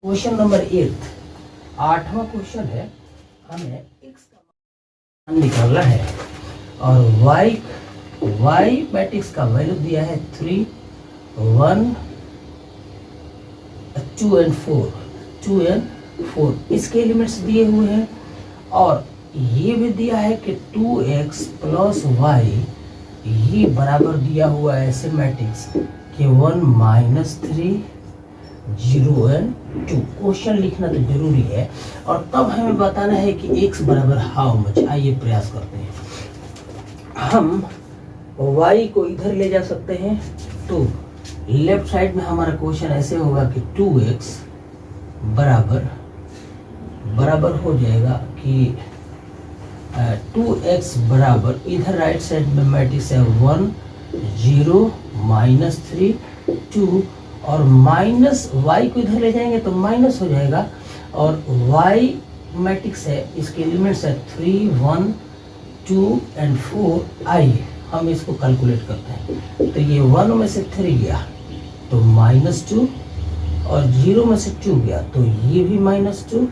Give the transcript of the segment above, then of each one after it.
Question number 8, 8वां question है। हमें x का मान निकालना है और y मैट्रिक्स का वैल्यू दिया है 3, 1, 2 and 4। इसके एलिमेंट्स दिए हुए हैं और ये भी दिया है कि 2x प्लस y ये बराबर दिया हुआ है ऐसे मैट्रिक्स कि 1 -3 0 and 2। क्वेश्चन लिखना तो जरूरी है और तब हमें बताना है कि x बराबर हाउ मच। आइए प्रयास करते हैं। हम y को इधर ले जा सकते हैं तो लेफ्ट साइड में हमारा क्वेश्चन ऐसे होगा कि 2x बराबर हो जाएगा कि 2x बराबर इधर राइट साइड में मैट्रिक्स है 1 0 -3 2 और माइनस y को इधर ले जाएंगे तो माइनस हो जाएगा और y मैट्रिक्स है, इसके एलिमेंट्स है 3 1 2 and 4। आइए हम इसको कैलकुलेट करते हैं। तो ये 1 में से 3 गया तो -2 और 0 में से 2 गया तो ये भी -2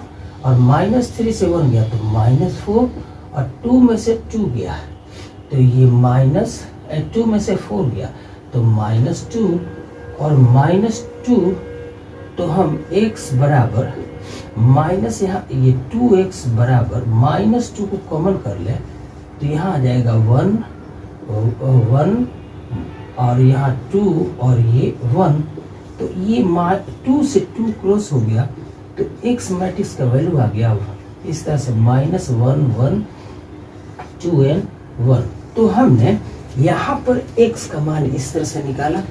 और -3 से 1 गया तो -4 और 2 में से 2 गया तो ये -2 में से 4 गया तो -2 और -2। तो हम x बराबर माइनस यहाँ ये 2x बराबर -2 को कॉमन कर ले तो यहाँ आ जाएगा 1 और यहाँ 2 और ये 1। तो ये 2 से 2 क्रॉस हो गया तो x मैट्रिक्स का वैल्यू आ गया इस तरह से -1 1 2 and 1। तो हमने यहाँ पर x का मान इस तरह से निकाला।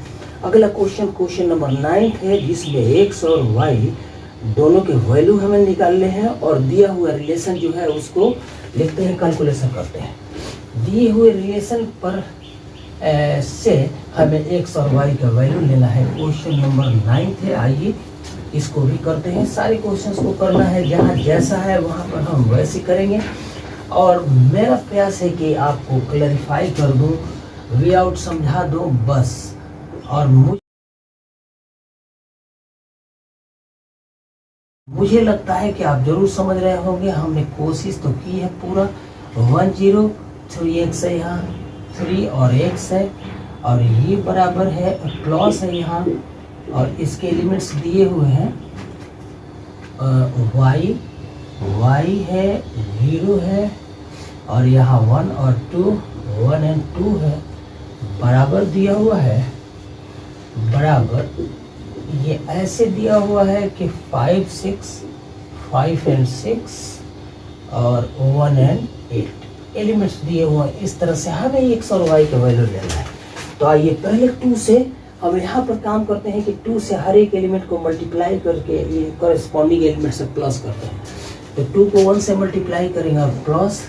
अगला क्वेश्चन नंबर 9 है जिसमें x और y दोनों के वैल्यू हमें निकालने हैं और दिया हुआ रिलेशन जो है उसको लिखते हैं, कैलकुलेशन करते हैं। दिए हुए रिलेशन पर से हमें x और y का वैल्यू लेना है। क्वेश्चन नंबर 9 है। आइए इसको भी करते हैं। सारे क्वेश्चंस को करना है, जहाँ जैसा है वहाँ पर हम वैसे करेंगे और मेरा प्रयास है कि आपको क्लैरिफाई कर दूँ, वे आउट समझा दूँ बस। और मुझे लगता है कि आप जरूर समझ रहे होंगे। हमने कोशिश तो की है पूरा। 1 0 3x है, यहाँ 3 और x है और ये बराबर है प्लस है यहाँ और इसके एलिमेंट्स दिए हुए हैं y है 0 है और यहाँ 1 और 2 1 and 2 है बराबर दिया हुआ है। बराबर ये ऐसे दिया हुआ है कि 5 and 6 और 1 and 8 एलिमेंट्स दिए हुए हैं। इस तरह से हमें x और y का वैल्यू लेना है। तो आइए पहले 2 से हम यहाँ पर काम करते हैं कि 2 से हर एक एलिमेंट को मल्टीप्लाई करके ये कॉरेस्पॉन्डिंग एलिमेंट से प्लस करते हैं। तो 2 को 1 से मल्टीप्लाई करेंगे और प्लस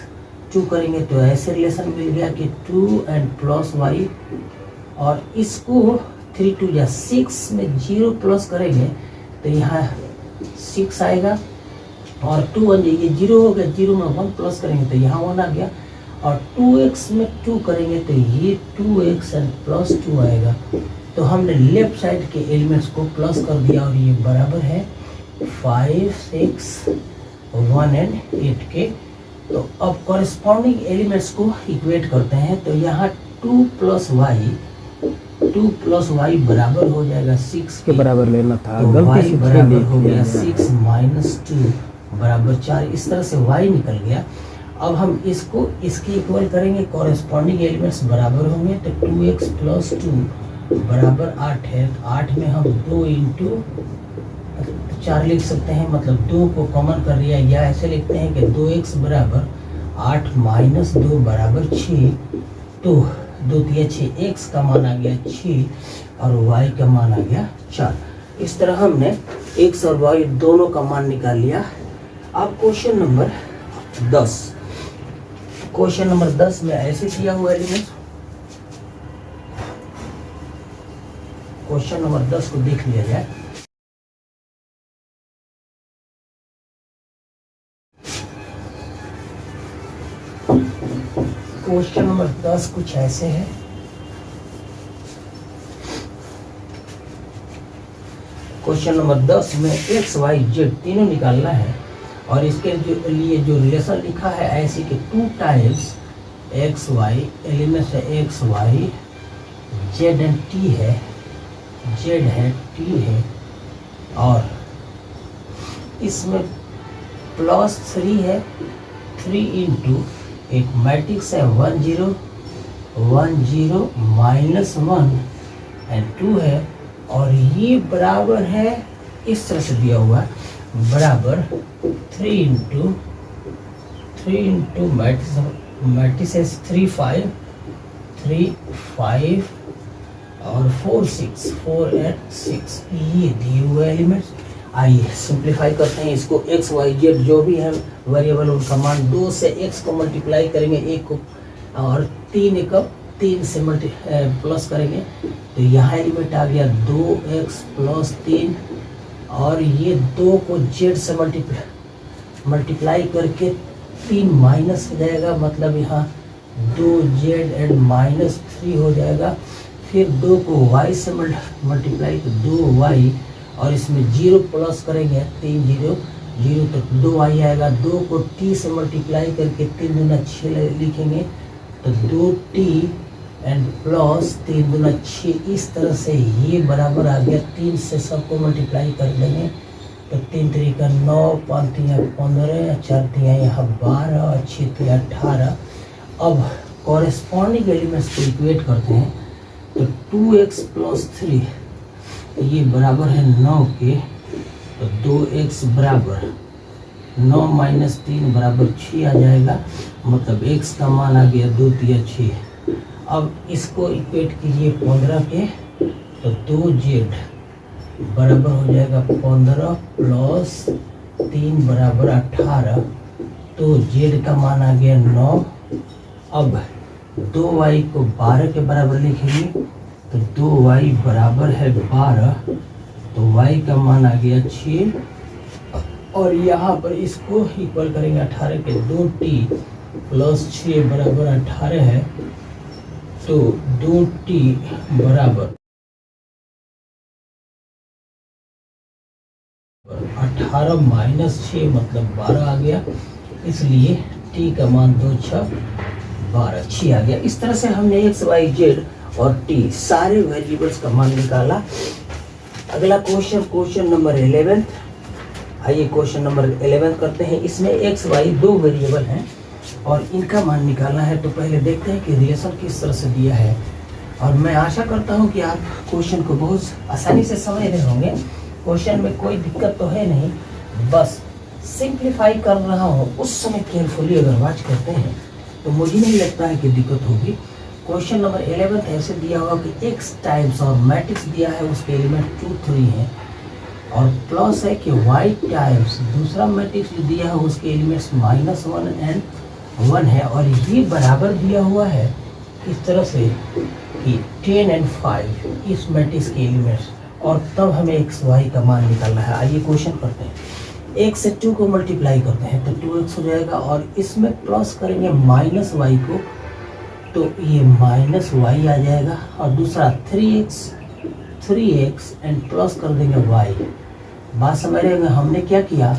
2 करेंगे तो ऐसे रिलेशन मिल गया कि 2 and प्लस y और इसको 3 2 या 6 में 0 प्लस करेंगे तो यहाँ 6 आएगा और 2 1 ये 0 हो गया, 0 में 1 प्लस करेंगे तो यहाँ 1 आ गया और 2x में 2 करेंगे तो ये 2x and प्लस 2 आएगा। तो हमने लेफ्ट साइड के एलिमेंट्स को प्लस कर दिया और ये बराबर है 5 6 1 and 8 के। तो अब कॉरेस्पॉन्डिंग एलिमेंट्स को इक्वेट करते हैं तो यहाँ 2 प्लस y बराबर हो जाएगा 6 के बराबर लेना था, तो गलती से बराबर हो गया 6 - 2 बराबर 4। इस तरह से y निकल गया। अब हम इसको इसके इक्वल करेंगे, कॉरेस्पॉन्डिंग एलिमेंट्स बराबर होंगे तो 2x + 2 बराबर 8 है। 8 में हम 2 × 4 लिख सकते हैं, मतलब 2 को कॉमन कर लिया, या ऐसे लिखते हैं कि 2x बराबर 8 - 2 बराबर 6। तो 2 3 6 x का मान आ गया 6 और y का मान आ गया 4। इस तरह हमने x और y दोनों का मान निकाल लिया। अब क्वेश्चन नंबर 10 में ऐसे दिया हुआ एलिमेंट। क्वेश्चन नंबर 10 को देख लिया जाए। क्वेश्चन नंबर 10 कुछ ऐसे है। क्वेश्चन नंबर 10 में एक्स वाई जेड तीनों निकालना है और इसके लिए जो रिलेशन लिखा है ऐसे कि 2 टाइम्स एक्स वाई एलिमेंट्स है x y z and t है, जेड है टी है और इसमें +3 है, 3 इंटू एक मैट्रिक्स है 1 0 1 0 -1 एंड 2 है और ये बराबर है इस तरह से दिया हुआ है बराबर 3 इंटू मैट्रिक्स 3 5 और 4 6 4 and 6 ये दिए हुए एलिमेंट्स। आइए सिंप्लीफाई करते हैं इसको। एक्स वाई जेड जो भी है वेरिएबल उनका मान 2 से x को मल्टीप्लाई करेंगे 1 को और 3 से प्लस करेंगे तो यहाँ एलिमेंट आ गया 2x + 3 और ये 2 को z से मल्टीप्लाई करके 3 माइनस हो जाएगा, मतलब यहाँ 2z एंड -3 हो जाएगा। फिर 2 को y से मल्टीप्लाई तो 2y और इसमें 0 प्लस करेंगे 3 0 0 तो 2y आएगा। 2 को t से मल्टीप्लाई करके 3 दूना 6 लिखेंगे तो 2t एंड प्लस 3 दूना 6। इस तरह से ये बराबर आ गया 3 से सबको मल्टीप्लाई कर देंगे तो 3 3 का 9 5 3 15 4 3 यहाँ 12 और 6 3 18। अब कॉरेस्पॉन्डिंग एलिमेंट्स को इक्वेट करते हैं तो 2x + 3 ये बराबर है 9 के तो 2x बराबर 9 - 3 बराबर 6 आ जाएगा, मतलब x का मान आ गया 2 3 6। अब इसको इक्वेट कीजिए 15 के तो 2z बराबर हो जाएगा 15 + 3 बराबर 18 तो z का मान आ गया 9। अब 2y को 12 के बराबर लिखेंगे तो 2y बराबर है 12 तो y का मान आ गया 6 और यहाँ पर इसको इक्वल करेंगे 18 के 2t + 6 बराबर 18 है तो 2t बराबर 18 - 6 मतलब 12 आ गया, इसलिए t का मान 2 6 12 6 आ गया। इस तरह से हमने एक्स वाई जेड और टी सारे वेरिएबल्स का मान निकाला। अगला क्वेश्चन नंबर 11। आइए क्वेश्चन नंबर 11 करते हैं। इसमें एक्स वाई 2 वेरिएबल हैं और इनका मान निकालना है। तो पहले देखते हैं कि रिलेशन किस तरह से दिया है और मैं आशा करता हूं कि आप क्वेश्चन को बहुत आसानी से समझ रहे होंगे। क्वेश्चन में कोई दिक्कत तो है नहीं, बस सिंप्लीफाई कर रहा हूँ। उस समय केयरफुली अगर वॉच करते हैं तो मुझे नहीं लगता है कि दिक्कत होगी। क्वेश्चन नंबर 11 ऐसे दिया हुआ कि x टाइम्स और मैट्रिक्स दिया है उसके एलिमेंट 2 3 है और प्लस है कि y टाइम्स दूसरा मैट्रिक्स जो दिया है उसके एलिमेंट्स -1 एंड 1 है और ये बराबर दिया हुआ है इस तरह से कि 10 एंड 5 इस मैट्रिक्स के एलिमेंट्स और तब हमें x y का मान निकालना है। आइए क्वेश्चन करते हैं। 1 से 2 को मल्टीप्लाई करते हैं तो 2x हो जाएगा और इसमें प्लस करेंगे -y को तो ये -y आ जाएगा और दूसरा 3x एंड प्लस कर देंगे y। बात समझ रहे हैं? हमने क्या किया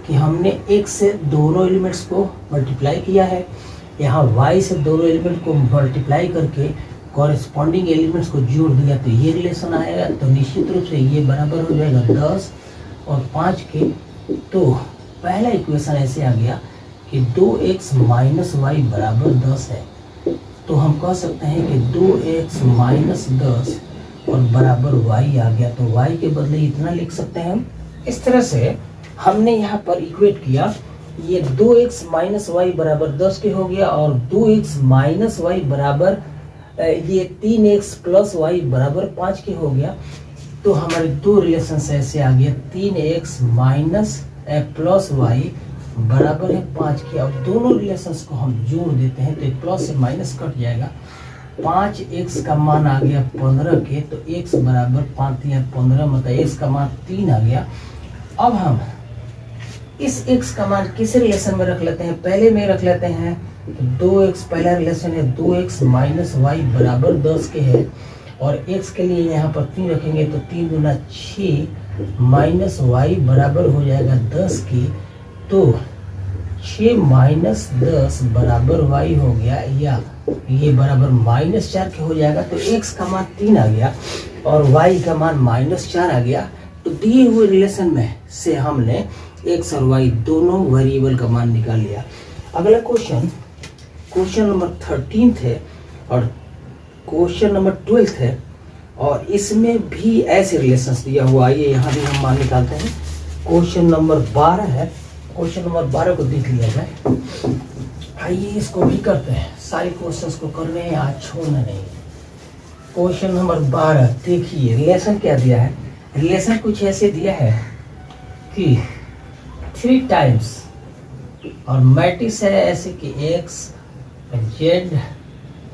कि हमने x से दोनों एलिमेंट्स को मल्टीप्लाई किया है, यहाँ y से दोनों एलिमेंट को मल्टीप्लाई करके कॉरेस्पॉन्डिंग एलिमेंट्स को जोड़ दिया तो ये रिलेशन आएगा। तो निश्चित रूप से ये बराबर हो जाएगा 10 और 5 के। तो पहला इक्वेशन ऐसे आ गया कि 2x - y बराबर 10 है तो हम कह सकते हैं कि 2x - 10 और बराबर y आ गया। तो y के बदले इतना लिख सकते हैं हम। इस तरह से हमने यहाँ पर इक्वेट किया, ये 2x - y बराबर 10 के हो गया और 2x - y बराबर ये 3x + y बराबर 5 के हो गया। तो हमारे दो रिलेशन ऐसे आ गया 3x + y बराबर है 5 के। अब दोनों रिलेशंस को हम जोड़ देते हैं तो एक प्लस से माइनस कट जाएगा। 5x का मान आ गया 15 के तो x बराबर 5 या 15 मतलब x का मान 3 आ गया। अब हम इस x का मान किस रिलेशन में रख लेते हैं? पहले में रख लेते हैं तो 2x पहला रिलेशन है 2x - y बराबर 10 के है और x के लिए यहाँ पर 3 रखेंगे तो 3 दूना 6 माइनस वाई बराबर हो जाएगा 10 की। तो 6 माइनस 10 बराबर वाई हो गया, या ये बराबर -4 के हो जाएगा। तो x का मान 3 आ गया और y का मान -4 आ गया। तो दिए हुए रिलेशन में से हमने x और y दोनों वेरिएबल का मान निकाल लिया। अगला क्वेश्चन नंबर 13 है और क्वेश्चन नंबर 12 है, और इसमें भी ऐसे रिलेशंस दिया हुआ। आइए यहाँ भी हम मान निकालते हैं। क्वेश्चन नंबर 12 है। क्वेश्चन नंबर 12 को देख लिया जाए। आइए इसको भी करते हैं, सारे क्वेश्चंस को करने हैं, आज छोड़ना नहीं। क्वेश्चन नंबर 12 देखिए, रिलेशन क्या दिया है। रिलेशन कुछ ऐसे दिया है कि 3 टाइम्स, और मैट्रिक्स है ऐसे कि x z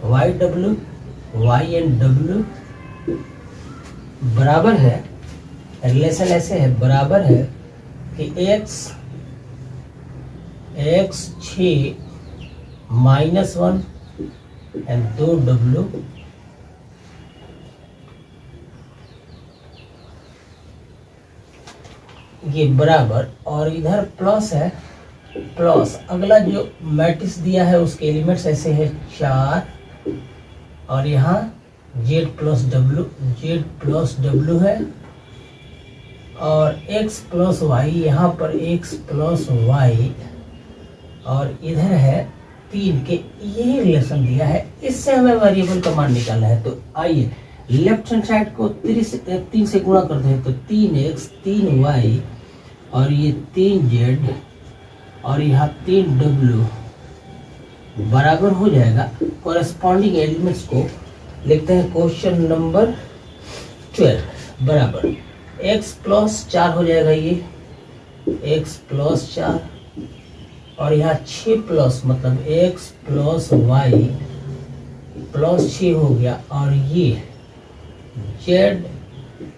y w y and w बराबर है। रिलेशन ऐसे है, बराबर है कि x 6 -1 एंड 2w ये बराबर, और इधर प्लस है, प्लस अगला जो मैट्रिक्स दिया है उसके एलिमेंट्स ऐसे है 4, और यहाँ z प्लस w है, और x प्लस वाई, यहाँ पर x प्लस वाई, और इधर है 3 के। यही रिलेशन दिया है, इससे हमें वेरिएबल का मान निकालना है। तो आइए लेफ्ट हैंड साइड को 3 से गुणा करते हैं। तो 3x 3y और ये 3z और यहाँ 3w बराबर हो जाएगा। कॉरेस्पॉन्डिंग एलिमेंट्स को लिखते हैं। क्वेश्चन नंबर 12 बराबर x प्लस 4 हो जाएगा, ये x प्लस 4, और यहाँ 6 प्लस मतलब x प्लस वाई प्लस 6 हो गया, और ये z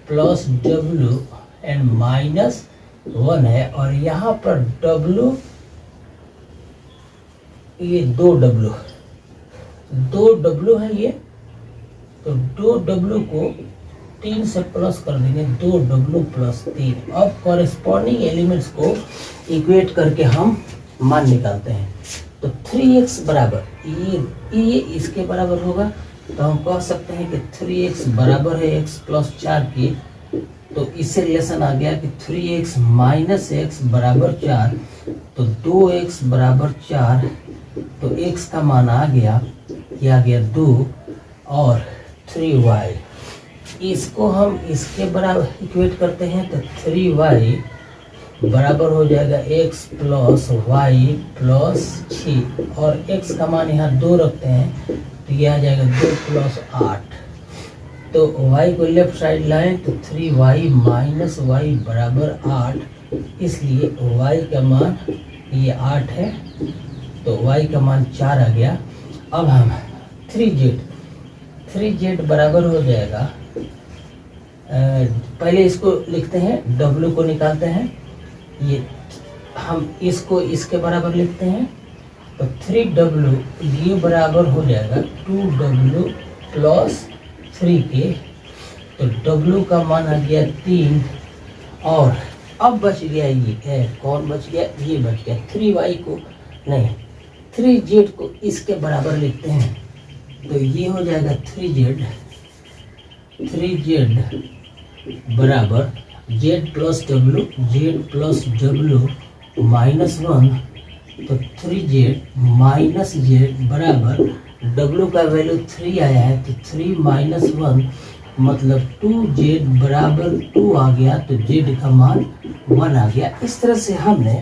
प्लस w एंड -1 है, और यहाँ पर w, ये 2w है ये। तो 2w को 3 से प्लस कर देंगे, 2w प्लस 3। अब कॉरेस्पॉन्डिंग एलिमेंट्स को इक्वेट करके हम मान निकालते हैं। तो 3x बराबर ये इसके बराबर होगा। तो हम कह सकते हैं कि 3x बराबर है x प्लस 4 की। तो इससे रिलेशन आ गया कि 3x माइनस x बराबर 4। तो 2x बराबर 4। तो x का मान आ गया, ये आ गया 2, और 3y। इसको हम इसके बराबर इक्वेट करते हैं। तो 3y बराबर हो जाएगा x प्लस वाई प्लस 6, और x का मान यहाँ 2 रखते हैं तो ये आ जाएगा 2 प्लस 8। तो y को लेफ्ट साइड लाएं तो 3y माइनस वाई बराबर 8, इसलिए y का मान ये 8 है। तो y का मान 4 आ गया। अब हम 3z बराबर हो जाएगा, पहले इसको लिखते हैं, w को निकालते हैं। ये हम इसको इसके बराबर लिखते हैं। तो 3w ये बराबर हो जाएगा 2w प्लस 3 के। तो w का मान आ गया 3, और अब बच गया ये कौन बच गया, ये बच गया 3y को नहीं 3z को इसके बराबर लिखते हैं। तो ये हो जाएगा 3z बराबर z प्लस w -1। तो 3z माइनस z बराबर w का वैल्यू 3 आया है, तो 3 - 1 मतलब 2z बराबर 2 आ गया। तो z का मान 1 आ गया। इस तरह से हमने